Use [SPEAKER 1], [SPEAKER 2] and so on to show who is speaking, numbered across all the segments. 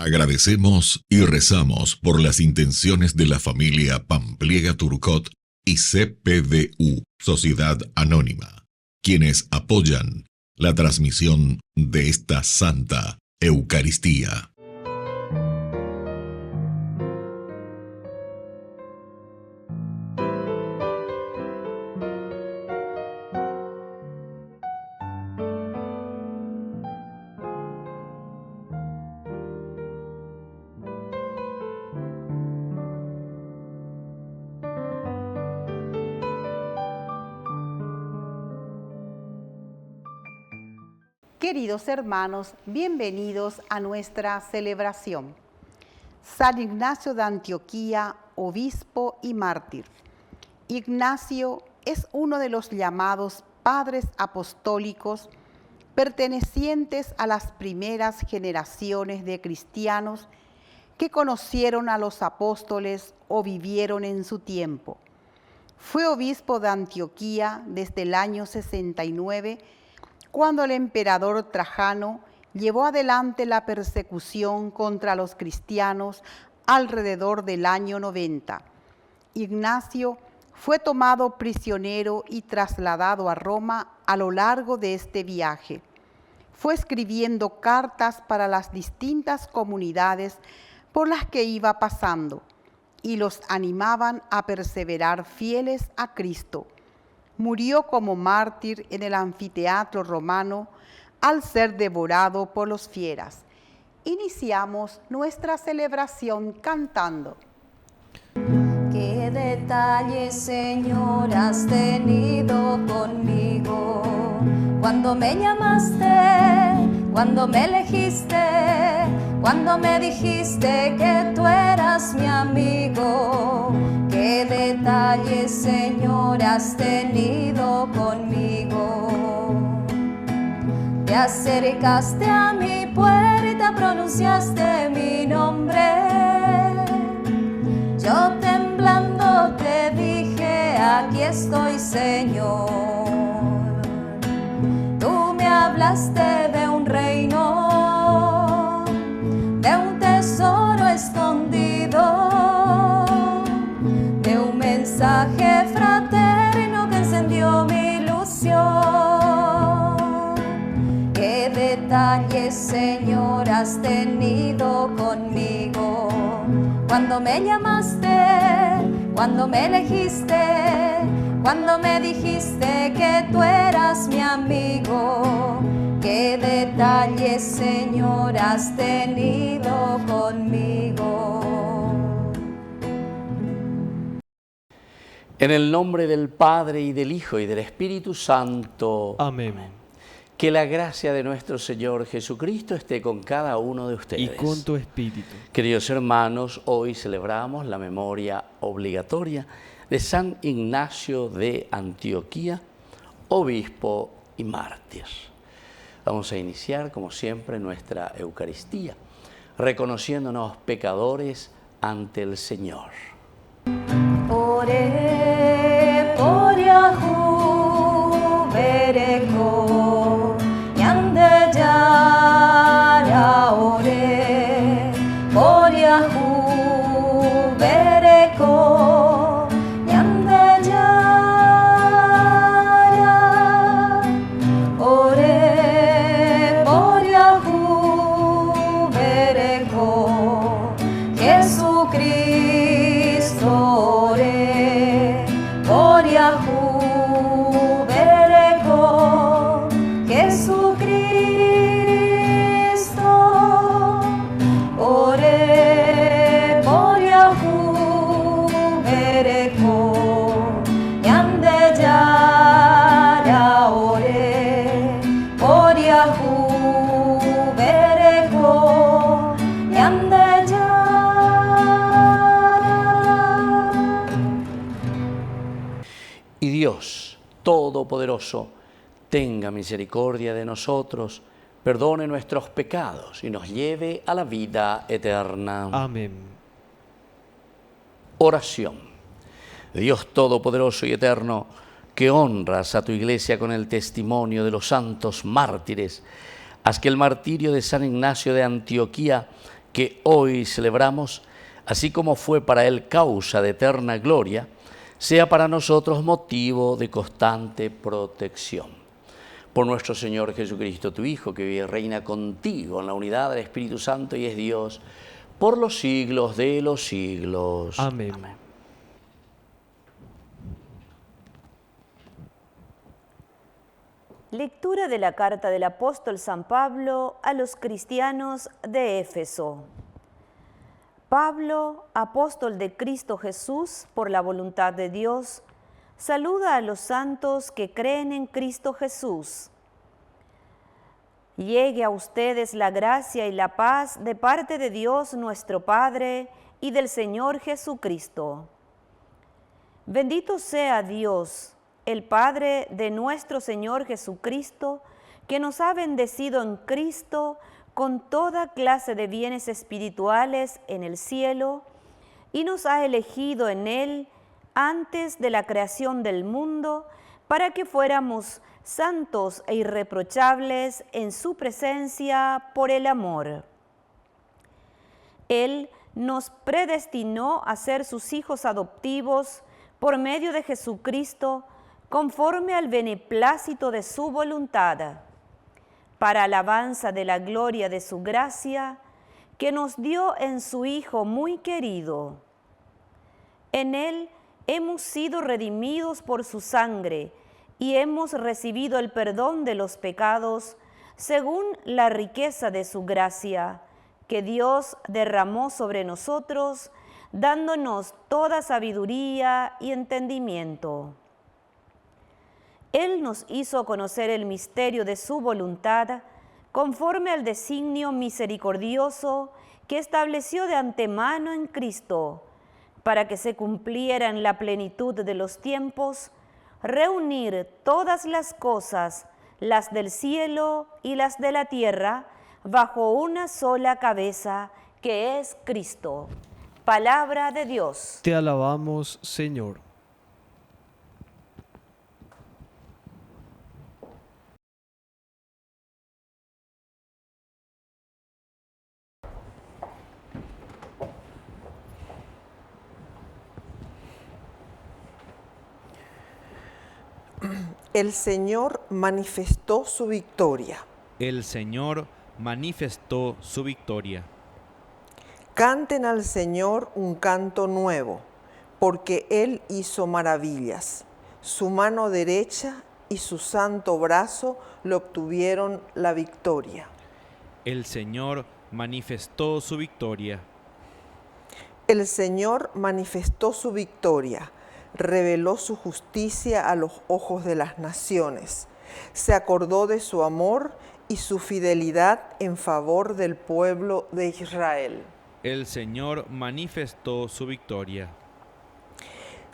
[SPEAKER 1] Agradecemos y rezamos por las intenciones de la familia Pampliega Turcot y CPDU, Sociedad Anónima, quienes apoyan la transmisión de esta Santa Eucaristía.
[SPEAKER 2] Queridos hermanos, bienvenidos a nuestra celebración. San Ignacio de Antioquía, obispo y mártir. Ignacio es uno de los llamados padres apostólicos pertenecientes a las primeras generaciones de cristianos que conocieron a los apóstoles o vivieron en su tiempo. Fue obispo de Antioquía desde el año 69, cuando el emperador Trajano llevó adelante la persecución contra los cristianos alrededor del año 90. Ignacio fue tomado prisionero y trasladado a Roma a lo largo de este viaje. Fue escribiendo cartas para las distintas comunidades por las que iba pasando y los animaban a perseverar fieles a Cristo. Murió como mártir en el anfiteatro romano al ser devorado por los fieras. Iniciamos nuestra celebración cantando.
[SPEAKER 3] Qué detalles, Señor, has tenido conmigo. Cuando me llamaste, cuando me elegiste, cuando me dijiste que tú eras mi amigo. Qué detalles, Señor, has tenido conmigo. Te acercaste a mi puerta, pronunciaste mi nombre. Yo temblando te dije, aquí estoy, Señor. Tú me hablaste de un reino, de un tesoro escondido, de un mensaje fraterno que encendió mi ilusión. Qué detalles, Señor, has tenido conmigo. Cuando me llamaste, cuando me elegiste, cuando me dijiste que tú eras mi amigo. Qué detalles, Señor, has tenido conmigo.
[SPEAKER 4] En el nombre del Padre, y del Hijo, y del Espíritu Santo.
[SPEAKER 5] Amén.
[SPEAKER 4] Que la gracia de nuestro Señor Jesucristo esté con cada uno de ustedes.
[SPEAKER 5] Y con tu espíritu.
[SPEAKER 4] Queridos hermanos, hoy celebramos la memoria obligatoria de San Ignacio de Antioquía, obispo y mártir. Vamos a iniciar, como siempre, nuestra Eucaristía, reconociéndonos pecadores ante el Señor.
[SPEAKER 3] Ore por Yahu bereko yande yara. Ore por Yahu bereko yande yara. Ore por Yahu bereko Jesucristo. Por Yahu bereko Jesucristo. Ore por Yahu bereko yande yara. Ore por Yahu bereko yande yara.
[SPEAKER 4] Y Dios Todopoderoso tenga misericordia de nosotros, perdone nuestros pecados y nos lleve a la vida eterna.
[SPEAKER 5] Amén.
[SPEAKER 4] Oración. Dios Todopoderoso y Eterno, que honras a tu Iglesia con el testimonio de los santos mártires, haz que el martirio de San Ignacio de Antioquía que hoy celebramos, así como fue para Él causa de eterna gloria, sea para nosotros motivo de constante protección. Por nuestro Señor Jesucristo, tu Hijo, que vive y reina contigo en la unidad del Espíritu Santo y es Dios, por los siglos de los siglos.
[SPEAKER 5] Amén.
[SPEAKER 4] Amén.
[SPEAKER 3] Lectura de la carta del apóstol San Pablo a los cristianos de Éfeso. Pablo, apóstol de Cristo Jesús, por la voluntad de Dios, saluda a los santos que creen en Cristo Jesús. Llegue a ustedes la gracia y la paz de parte de Dios nuestro Padre y del Señor Jesucristo. Bendito sea Dios, el Padre de nuestro Señor Jesucristo, que nos ha bendecido en Cristo con toda clase de bienes espirituales en el cielo y nos ha elegido en Él antes de la creación del mundo para que fuéramos santos e irreprochables en su presencia por el amor. Él nos predestinó a ser sus hijos adoptivos por medio de Jesucristo, conforme al beneplácito de su voluntad, para alabanza de la gloria de su gracia, que nos dio en su Hijo muy querido. En Él hemos sido redimidos por su sangre y hemos recibido el perdón de los pecados, según la riqueza de su gracia, que Dios derramó sobre nosotros, dándonos toda sabiduría y entendimiento. Él nos hizo conocer el misterio de su voluntad, conforme al designio misericordioso que estableció de antemano en Cristo, para que se cumpliera en la plenitud de los tiempos, reunir todas las cosas, las del cielo y las de la tierra, bajo una sola cabeza, que es Cristo. Palabra de Dios.
[SPEAKER 5] Te alabamos, Señor.
[SPEAKER 6] El Señor manifestó su victoria.
[SPEAKER 7] El Señor manifestó su victoria.
[SPEAKER 6] Canten al Señor un canto nuevo, porque Él hizo maravillas. Su mano derecha y su santo brazo le obtuvieron la victoria.
[SPEAKER 7] El Señor manifestó su victoria.
[SPEAKER 6] El Señor manifestó su victoria. Reveló su justicia a los ojos de las naciones. Se acordó de su amor y su fidelidad en favor del pueblo de Israel.
[SPEAKER 7] El Señor manifestó su victoria.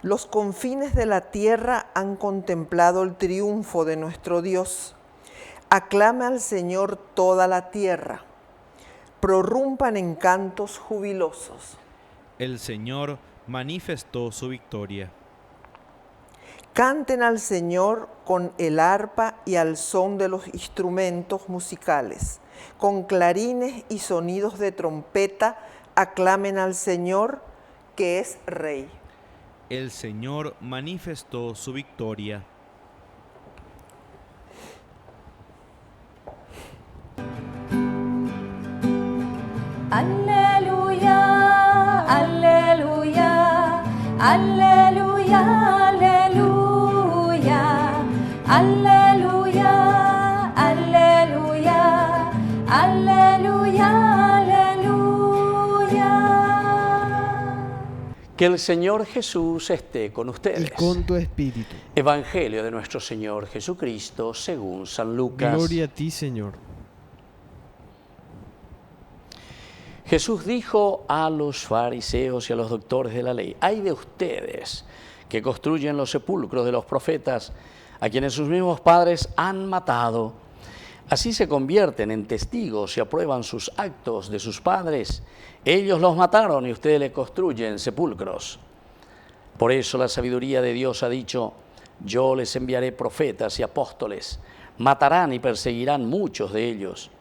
[SPEAKER 6] Los confines de la tierra han contemplado el triunfo de nuestro Dios. Aclame al Señor toda la tierra. Prorrumpan en cantos jubilosos.
[SPEAKER 7] El Señor manifestó su victoria.
[SPEAKER 6] Canten al Señor con el arpa y al son de los instrumentos musicales. Con clarines y sonidos de trompeta, aclamen al Señor, que es Rey.
[SPEAKER 7] El Señor manifestó su victoria.
[SPEAKER 3] Aleluya, aleluya, aleluya, aleluya, aleluya, aleluya, aleluya, aleluya.
[SPEAKER 4] Que el Señor Jesús esté con ustedes.
[SPEAKER 5] Y con tu espíritu.
[SPEAKER 4] Evangelio de nuestro Señor Jesucristo según San Lucas.
[SPEAKER 5] Gloria a ti, Señor.
[SPEAKER 4] Jesús dijo a los fariseos y a los doctores de la ley: ay de ustedes que construyen los sepulcros de los profetas, a quienes sus mismos padres han matado. Así se convierten en testigos y aprueban sus actos de sus padres. Ellos los mataron y ustedes le construyen sepulcros. Por eso la sabiduría de Dios ha dicho: yo les enviaré profetas y apóstoles, matarán y perseguirán muchos de ellos.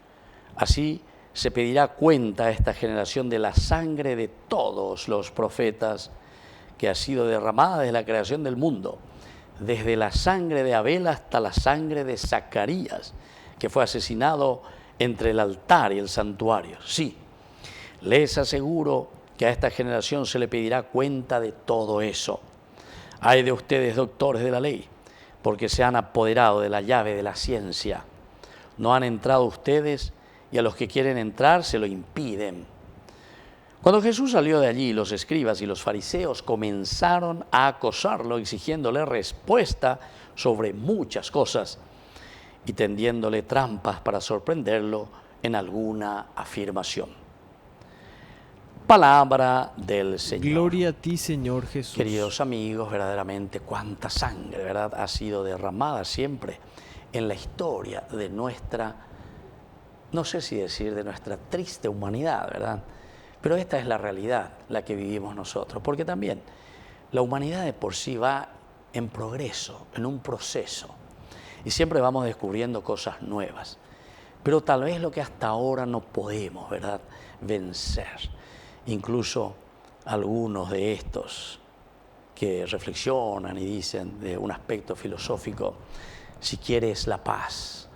[SPEAKER 4] Así se pedirá cuenta a esta generación de la sangre de todos los profetas que ha sido derramada desde la creación del mundo, desde la sangre de Abel hasta la sangre de Zacarías, que fue asesinado entre el altar y el santuario. Sí, les aseguro que a esta generación se le pedirá cuenta de todo eso. Ay de ustedes, doctores de la ley, porque se han apoderado de la llave de la ciencia. No han entrado ustedes y a los que quieren entrar se lo impiden. Cuando Jesús salió de allí, los escribas y los fariseos comenzaron a acosarlo, exigiéndole respuesta sobre muchas cosas y tendiéndole trampas para sorprenderlo en alguna afirmación. Palabra del Señor.
[SPEAKER 5] Gloria a ti, Señor Jesús.
[SPEAKER 4] Queridos amigos, verdaderamente cuánta sangre, ¿verdad?, ha sido derramada siempre en la historia de nuestra, no sé si decir de nuestra triste humanidad, ¿verdad? Pero esta es la realidad, la que vivimos nosotros, porque también la humanidad de por sí va en progreso, en un proceso, y siempre vamos descubriendo cosas nuevas. Pero tal vez lo que hasta ahora no podemos, ¿verdad?, vencer. Incluso algunos de estos que reflexionan y dicen de un aspecto filosófico, si quieres la paz,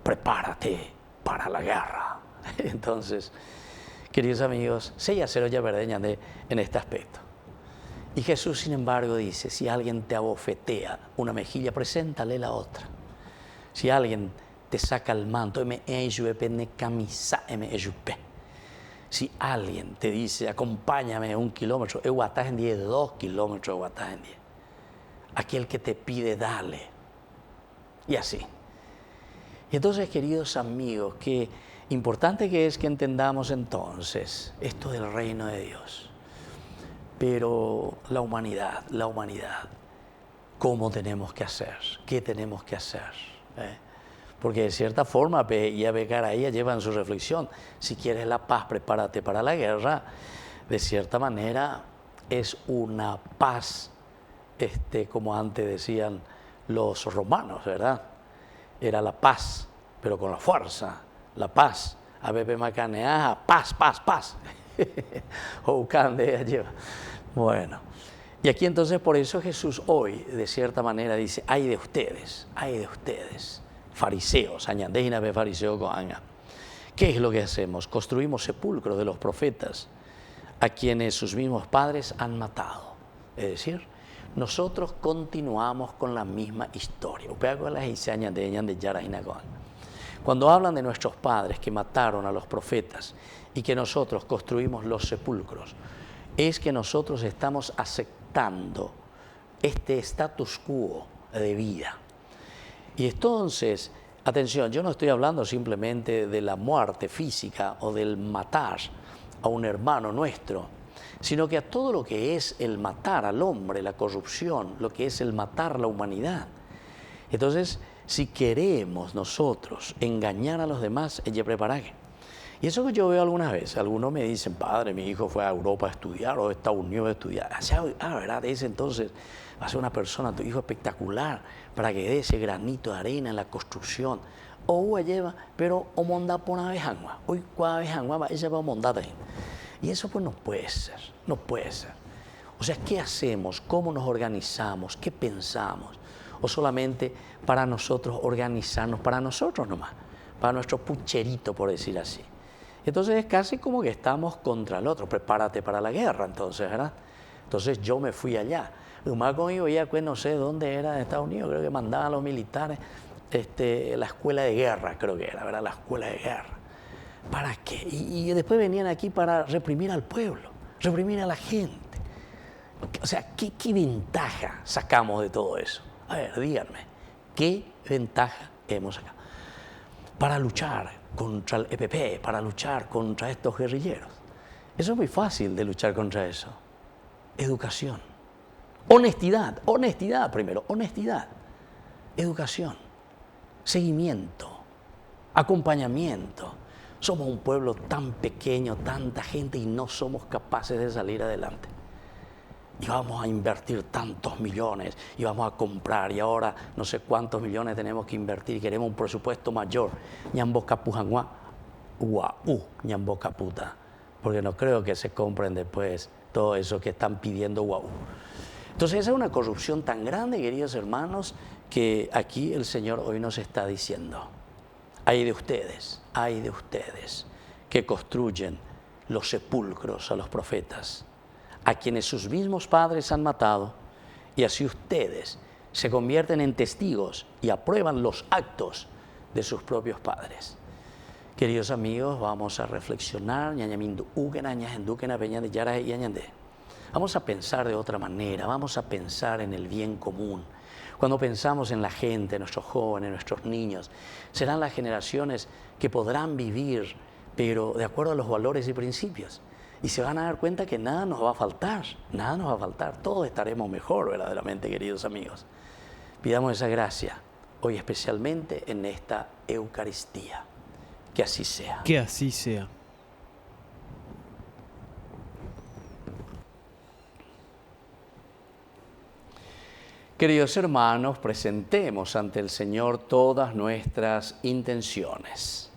[SPEAKER 4] prepárate para la guerra. Entonces, queridos amigos, sella cero ya verdeña en este aspecto. Y Jesús, sin embargo, dice, si alguien te abofetea una mejilla, preséntale la otra. Si alguien te saca el manto, si alguien te dice, acompáñame 1 kilómetro, en 10, 2 kilómetros, en 10. Aquel que te pide, dale. Y así. Y entonces, queridos amigos, qué importante que es que entendamos entonces esto del reino de Dios. Pero la humanidad, ¿cómo tenemos que hacer? ¿Qué tenemos que hacer? Porque de cierta forma, ya Becaraía lleva en su reflexión, si quieres la paz, prepárate para la guerra. De cierta manera, es una paz, como antes decían los romanos, ¿verdad? Era la paz, pero con la fuerza, la paz. A Pepe Macanea, paz, paz, paz. O Candea lleva. Bueno, y aquí entonces por eso Jesús hoy, de cierta manera, dice, ay de ustedes, fariseos, añandéina ve fariseo con anga. ¿Qué es lo que hacemos? Construimos sepulcros de los profetas a quienes sus mismos padres han matado. Es decir, nosotros continuamos con la misma historia. Cuando hablan de nuestros padres que mataron a los profetas y que nosotros construimos los sepulcros, es que nosotros estamos aceptando este status quo de vida. Y entonces, atención, yo no estoy hablando simplemente de la muerte física o del matar a un hermano nuestro, sino que a todo lo que es el matar al hombre, la corrupción, lo que es el matar la humanidad. Entonces, si queremos nosotros engañar a los demás, hay que preparar. Y eso que yo veo algunas veces, algunos me dicen, padre, mi hijo fue a Europa a estudiar o a Estados Unidos a estudiar. ¿Verdad? Dice entonces, va a ser una persona, tu hijo espectacular, para que dé ese granito de arena en la construcción. O lleva, pero o monda por una vez agua. Hoy cada vez agua, ella va a mondar ahí. Y eso pues no puede ser, no puede ser. O sea, ¿qué hacemos? ¿Cómo nos organizamos? ¿Qué pensamos? O solamente para nosotros organizarnos, para nosotros nomás, para nuestro pucherito, por decir así. Entonces es casi como que estamos contra el otro. Prepárate para la guerra, entonces, ¿verdad? Entonces yo me fui allá. Más conmigo ya pues no sé dónde era de Estados Unidos, creo que mandaban a los militares la escuela de guerra, creo que era, ¿verdad? La escuela de guerra. ¿Para qué? Y después venían aquí para reprimir al pueblo, reprimir a la gente. O sea, ¿qué ventaja sacamos de todo eso? A ver, díganme, ¿qué ventaja hemos sacado? Para luchar contra el EPP, para luchar contra estos guerrilleros. Eso es muy fácil de luchar contra eso. Educación. Honestidad primero, honestidad. Educación. Seguimiento. Acompañamiento. Somos un pueblo tan pequeño, tanta gente y no somos capaces de salir adelante. Y vamos a invertir tantos millones y vamos a comprar y ahora no sé cuántos millones tenemos que invertir y queremos un presupuesto mayor. Ñambo Capujanguá, guau, ñamboca puta, porque no creo que se compren después todo eso que están pidiendo guau. Entonces esa es una corrupción tan grande, queridos hermanos, que aquí el Señor hoy nos está diciendo: hay de ustedes que construyen los sepulcros a los profetas, a quienes sus mismos padres han matado, y así ustedes se convierten en testigos y aprueban los actos de sus propios padres. Queridos amigos, vamos a reflexionar. Vamos a pensar de otra manera, vamos a pensar en el bien común. Cuando pensamos en la gente, nuestros jóvenes, nuestros niños, serán las generaciones que podrán vivir, pero de acuerdo a los valores y principios. Y se van a dar cuenta que nada nos va a faltar, todos estaremos mejor verdaderamente, queridos amigos. Pidamos esa gracia, hoy especialmente en esta Eucaristía. Que así sea.
[SPEAKER 5] Que así sea.
[SPEAKER 4] Queridos hermanos, presentemos ante el Señor todas nuestras intenciones.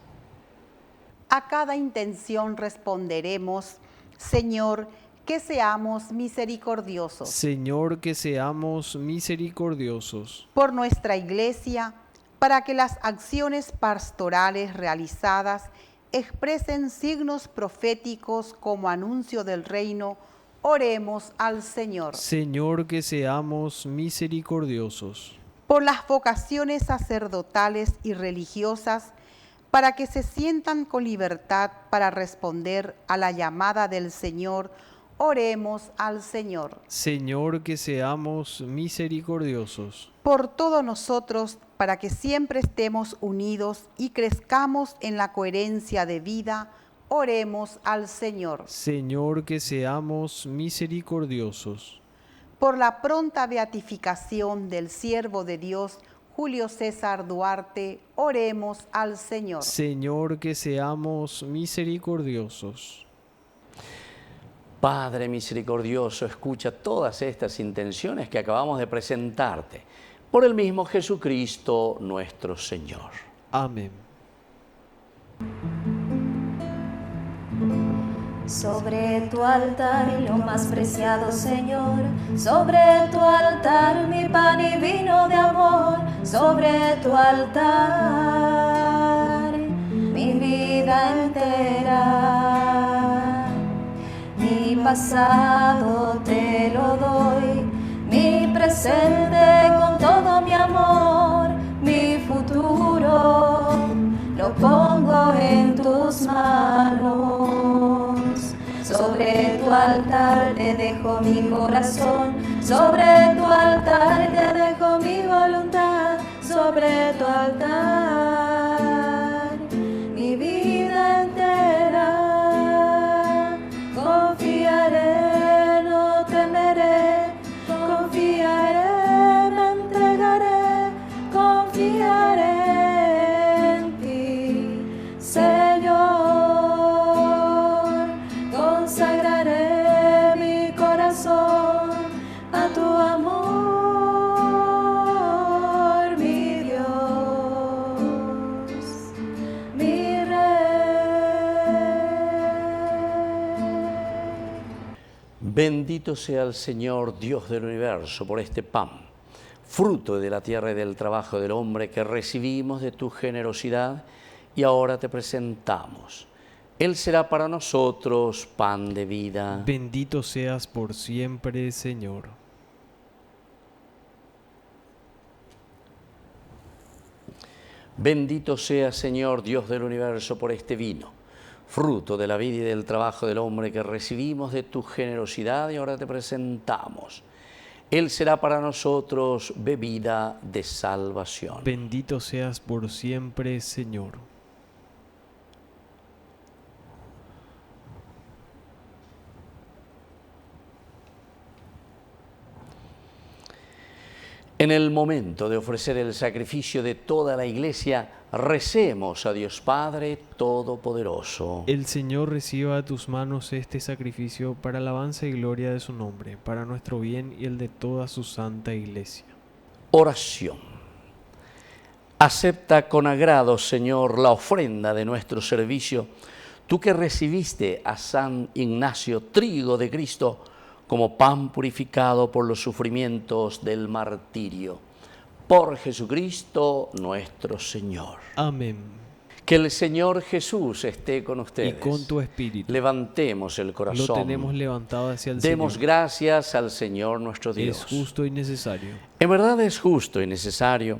[SPEAKER 2] A cada intención responderemos: Señor, que seamos misericordiosos.
[SPEAKER 5] Señor, que seamos misericordiosos.
[SPEAKER 2] Por nuestra Iglesia, para que las acciones pastorales realizadas expresen signos proféticos como anuncio del reino, oremos al Señor.
[SPEAKER 5] Señor, que seamos misericordiosos.
[SPEAKER 2] Por las vocaciones sacerdotales y religiosas, para que se sientan con libertad para responder a la llamada del Señor, oremos al Señor.
[SPEAKER 5] Señor, que seamos misericordiosos.
[SPEAKER 2] Por todos nosotros, para que siempre estemos unidos y crezcamos en la coherencia de vida, oremos al Señor.
[SPEAKER 5] Señor, que seamos misericordiosos.
[SPEAKER 2] Por la pronta beatificación del siervo de Dios, Julio César Duarte, oremos al Señor.
[SPEAKER 5] Señor, que seamos misericordiosos.
[SPEAKER 4] Padre misericordioso, escucha todas estas intenciones que acabamos de presentarte, por el mismo Jesucristo nuestro Señor.
[SPEAKER 5] Amén.
[SPEAKER 8] Sobre tu altar lo más preciado, Señor, sobre tu altar mi pan y vino de amor, sobre tu altar mi vida entera, mi pasado te lo doy, mi presente con todo mi amor, mi futuro lo pongo en tus manos. Sobre tu altar te dejo mi corazón, sobre tu altar te dejo mi voluntad, sobre tu altar mi vida entera. Confiaré, no temeré, confiaré, me entregaré, confiaré en ti, Señor. Consagraré mi corazón a tu amor, mi Dios, mi Rey.
[SPEAKER 4] Bendito sea el Señor, Dios del universo, por este pan, fruto de la tierra y del trabajo del hombre que recibimos de tu generosidad y ahora te presentamos. Él será para nosotros pan de vida.
[SPEAKER 5] Bendito seas por siempre, Señor.
[SPEAKER 4] Bendito sea, Señor, Dios del universo, por este vino, fruto de la vida y del trabajo del hombre que recibimos de tu generosidad y ahora te presentamos. Él será para nosotros bebida de salvación.
[SPEAKER 5] Bendito seas por siempre, Señor.
[SPEAKER 4] En el momento de ofrecer el sacrificio de toda la Iglesia, recemos a Dios Padre Todopoderoso.
[SPEAKER 5] El Señor reciba a tus manos este sacrificio para alabanza y gloria de su nombre, para nuestro bien y el de toda su santa Iglesia.
[SPEAKER 4] Oración. Acepta con agrado, Señor, la ofrenda de nuestro servicio, tú que recibiste a San Ignacio, trigo de Cristo, como pan purificado por los sufrimientos del martirio. Por Jesucristo nuestro Señor.
[SPEAKER 5] Amén.
[SPEAKER 4] Que el Señor Jesús esté con ustedes.
[SPEAKER 5] Y con tu espíritu.
[SPEAKER 4] Levantemos el corazón.
[SPEAKER 5] Lo tenemos levantado hacia el
[SPEAKER 4] Demos
[SPEAKER 5] Señor.
[SPEAKER 4] gracias al Señor nuestro Dios.
[SPEAKER 5] Es justo y necesario.
[SPEAKER 4] En verdad es justo y necesario,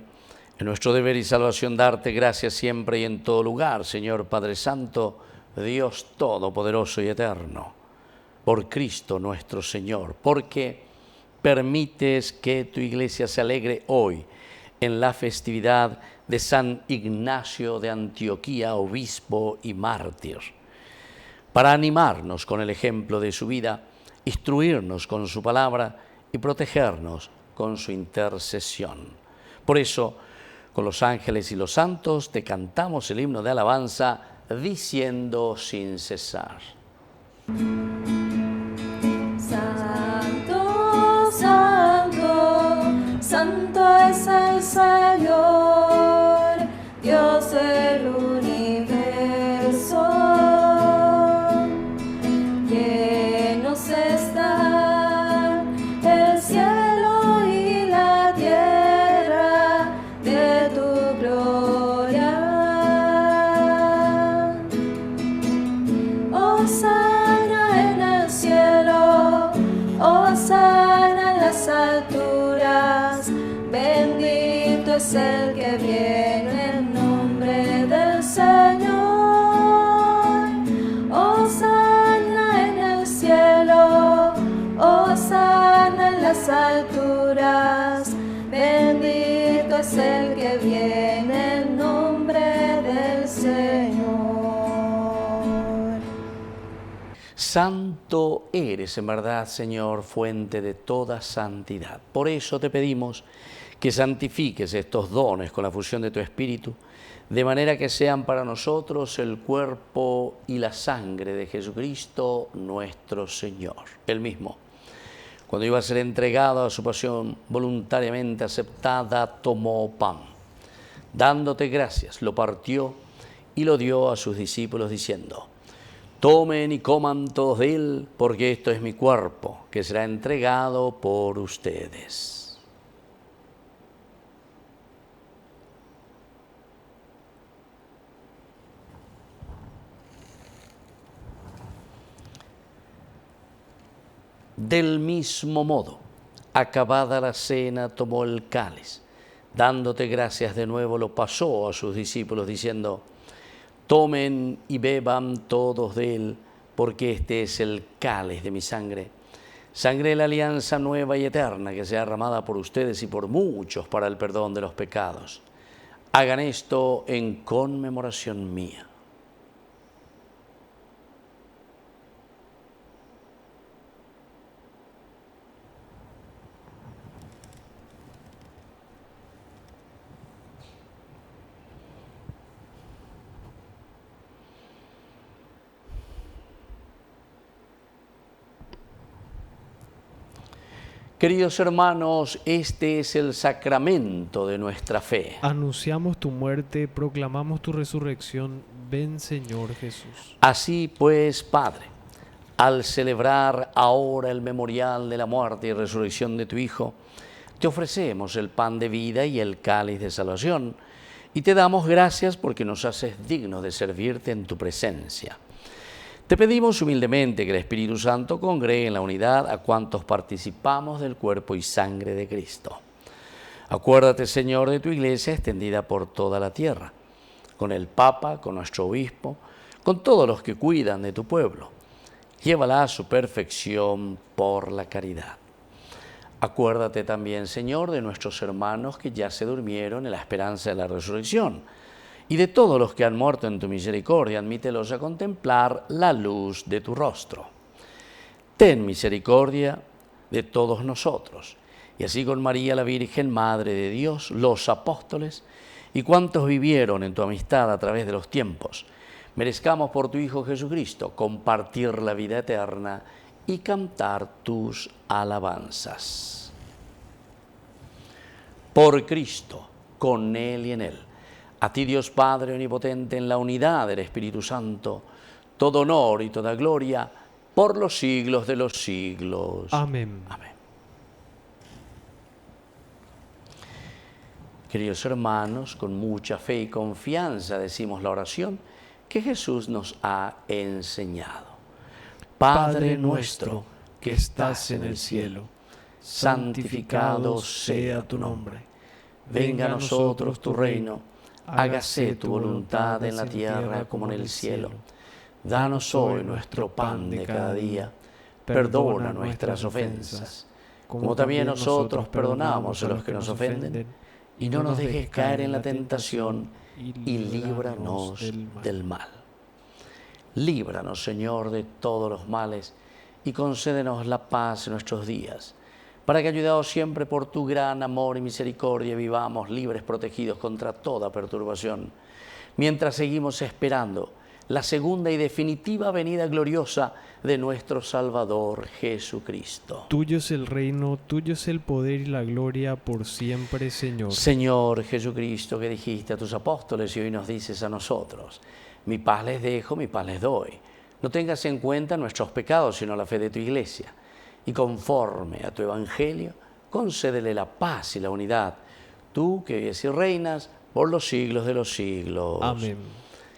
[SPEAKER 4] en nuestro deber y salvación, darte gracias siempre y en todo lugar, Señor Padre Santo, Dios Todopoderoso y Eterno, por Cristo nuestro Señor, porque permites que tu iglesia se alegre hoy en la festividad de San Ignacio de Antioquía, obispo y mártir, para animarnos con el ejemplo de su vida, instruirnos con su palabra y protegernos con su intercesión. Por eso, con los ángeles y los santos, te cantamos el himno de alabanza, diciendo sin cesar.
[SPEAKER 8] Santo, santo, santo es el Señor, Dios del universo. Llenos están el cielo y la tierra de tu gloria. Hosana en el cielo, hosana en las alturas, bendito es el que viene en nombre del Señor. Hosana en el cielo, hosana en las alturas, bendito es el que viene en nombre del Señor.
[SPEAKER 4] Santo eres en verdad, Señor, fuente de toda santidad. Por eso te pedimos que santifiques estos dones con la fusión de tu Espíritu, de manera que sean para nosotros el cuerpo y la sangre de Jesucristo nuestro Señor. Él mismo, cuando iba a ser entregado a su pasión voluntariamente aceptada, tomó pan. Dándote gracias, lo partió y lo dio a sus discípulos diciendo: tomen y coman todos de él, porque esto es mi cuerpo, que será entregado por ustedes. Del mismo modo, acabada la cena, tomó el cáliz. Dándote gracias de nuevo, lo pasó a sus discípulos diciendo: tomen y beban todos de él, porque este es el cáliz de mi sangre, sangre de la alianza nueva y eterna, que sea derramada por ustedes y por muchos para el perdón de los pecados. Hagan esto en conmemoración mía. Queridos hermanos, este es el sacramento de nuestra fe.
[SPEAKER 5] Anunciamos tu muerte, proclamamos tu resurrección. Ven, Señor Jesús.
[SPEAKER 4] Así pues, Padre, al celebrar ahora el memorial de la muerte y resurrección de tu Hijo, te ofrecemos el pan de vida y el cáliz de salvación, y te damos gracias porque nos haces dignos de servirte en tu presencia. Te pedimos humildemente que el Espíritu Santo congregue en la unidad a cuantos participamos del cuerpo y sangre de Cristo. Acuérdate, Señor, de tu iglesia extendida por toda la tierra, con el Papa, con nuestro obispo, con todos los que cuidan de tu pueblo. Llévala a su perfección por la caridad. Acuérdate también, Señor, de nuestros hermanos que ya se durmieron en la esperanza de la resurrección, y de todos los que han muerto en tu misericordia, admítelos a contemplar la luz de tu rostro. Ten misericordia de todos nosotros, y así con María la Virgen, Madre de Dios, los apóstoles, y cuantos vivieron en tu amistad a través de los tiempos, merezcamos por tu Hijo Jesucristo compartir la vida eterna y cantar tus alabanzas. Por Cristo, con Él y en Él, A ti, Dios Padre Omnipotente, en la unidad del Espíritu Santo, todo honor y toda gloria por los siglos de los siglos.
[SPEAKER 5] Amén.
[SPEAKER 4] Amén. Queridos hermanos, con mucha fe y confianza decimos la oración que Jesús nos ha enseñado. Padre nuestro que estás en el cielo, santificado sea tu nombre. Venga a nosotros tu reino, hágase tu voluntad en la tierra como en el cielo. Danos hoy nuestro pan de cada día, perdona nuestras ofensas, como también nosotros perdonamos a los que nos ofenden, y no nos dejes caer en la tentación, y líbranos del mal. Líbranos, Señor, de todos los males, y concédenos la paz en nuestros días, para que, ayudados siempre por tu gran amor y misericordia, vivamos libres, protegidos contra toda perturbación, mientras seguimos esperando la segunda y definitiva venida gloriosa de nuestro Salvador Jesucristo.
[SPEAKER 5] Tuyo es el reino, tuyo es el poder y la gloria por siempre, Señor.
[SPEAKER 4] Señor Jesucristo, que dijiste a tus apóstoles y hoy nos dices a nosotros: mi paz les dejo, mi paz les doy. No tengas en cuenta nuestros pecados, sino la fe de tu Iglesia. Y conforme a tu Evangelio, concédele la paz y la unidad, tú que vives y reinas por los siglos de los siglos.
[SPEAKER 5] Amén.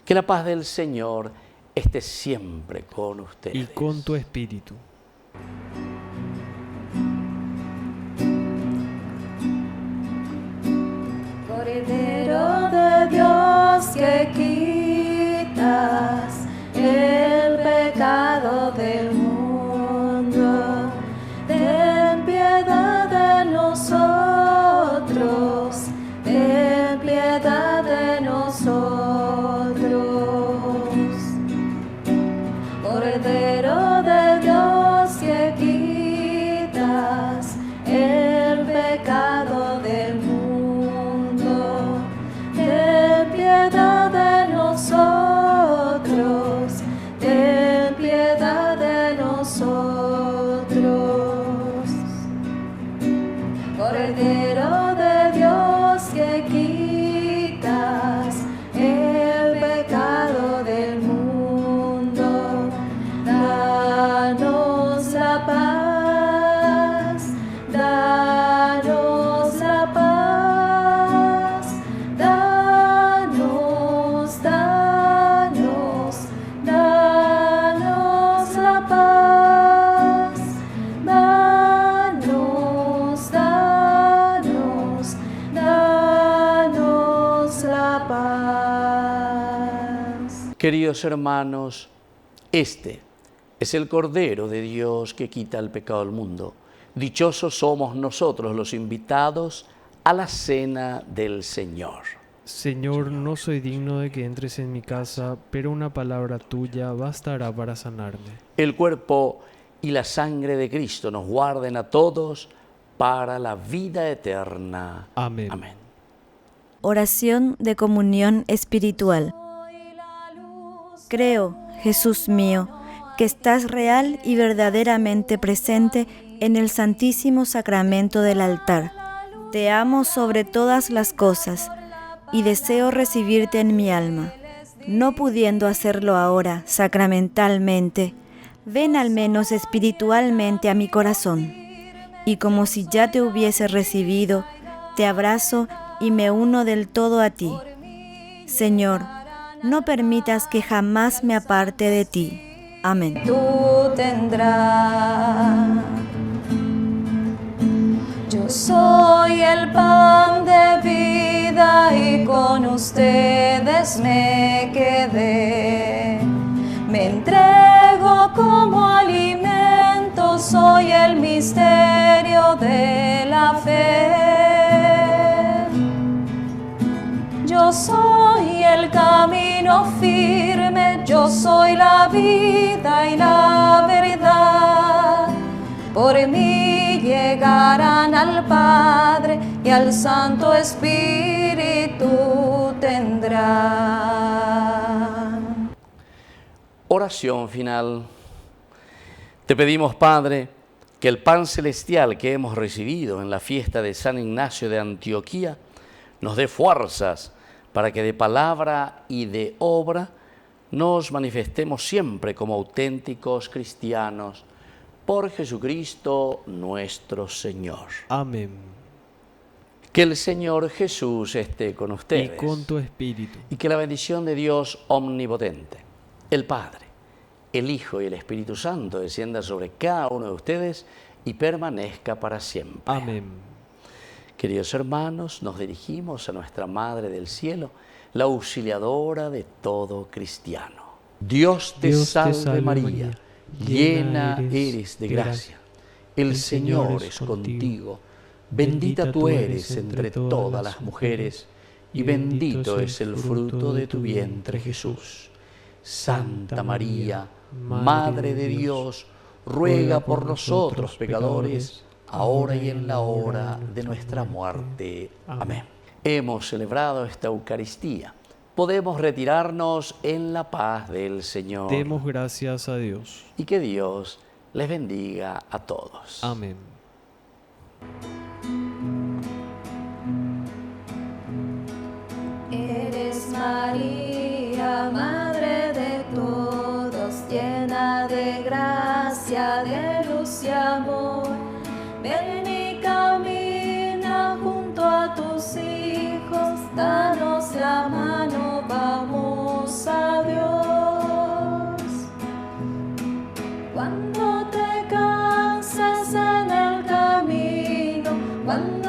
[SPEAKER 4] Que la paz del Señor esté siempre con ustedes.
[SPEAKER 5] Y con tu espíritu.
[SPEAKER 8] Cordero de Dios que quitas el pecado del mundo, ten piedad de nosotros, ten piedad de nosotros. Cordero de Dios que quitas el pecado del mundo, ten piedad de nosotros, ten piedad de nosotros. Cordero de Dios que quitas el pecado del mundo, danos la paz, danos la paz, danos, danos, danos la paz, danos, danos, danos la paz.
[SPEAKER 4] Queridos hermanos, este es el Cordero de Dios que quita el pecado del mundo. Dichosos somos nosotros los invitados a la cena del Señor.
[SPEAKER 5] Señor, no soy digno de que entres en mi casa, pero una palabra tuya bastará para sanarme.
[SPEAKER 4] El cuerpo y la sangre de Cristo nos guarden a todos para la vida eterna.
[SPEAKER 5] Amén.
[SPEAKER 4] Amén.
[SPEAKER 9] Oración de comunión espiritual. Creo, Jesús mío, que estás real y verdaderamente presente en el Santísimo Sacramento del altar. Te amo sobre todas las cosas y deseo recibirte en mi alma. No pudiendo hacerlo ahora sacramentalmente, ven al menos espiritualmente a mi corazón. Y como si ya te hubiese recibido, te abrazo y me uno del todo a ti. Señor, no permitas que jamás me aparte de ti. Amén.
[SPEAKER 8] Tú tendrás. Yo soy el pan de vida y con ustedes me quedé. Me entrego como alimento, soy el misterio de la fe. Yo soy el camino firme, yo soy la vida y la verdad. Por mí llegarán al Padre y al Santo Espíritu tendrán.
[SPEAKER 4] Oración final. Te pedimos, Padre, que el pan celestial que hemos recibido en la fiesta de San Ignacio de Antioquía nos dé fuerzas para que de palabra y de obra nos manifestemos siempre como auténticos cristianos, por Jesucristo nuestro Señor.
[SPEAKER 5] Amén.
[SPEAKER 4] Que el Señor Jesús esté con ustedes.
[SPEAKER 5] Y con tu espíritu.
[SPEAKER 4] Y que la bendición de Dios omnipotente, el Padre, el Hijo y el Espíritu Santo descienda sobre cada uno de ustedes y permanezca para siempre.
[SPEAKER 5] Amén.
[SPEAKER 4] Queridos hermanos, nos dirigimos a nuestra Madre del Cielo, la auxiliadora de todo cristiano. Dios te salve María, llena eres de gracia. El Señor es contigo, bendita tú eres entre todas las mujeres, y bendito es el fruto de tu vientre Jesús. Santa María, Madre de Dios, ruega por nosotros pecadores, ahora y en la hora de nuestra muerte. Amén. Hemos celebrado esta Eucaristía. Podemos retirarnos en la paz del Señor.
[SPEAKER 5] Demos gracias a Dios.
[SPEAKER 4] Y que Dios les bendiga a todos.
[SPEAKER 5] Amén.
[SPEAKER 8] Eres María, Madre de todos, llena de gracia, de luz y amor. Ven y camina junto a tus hijos, danos la mano, vamos a Dios. Cuando te cansas en el camino, cuando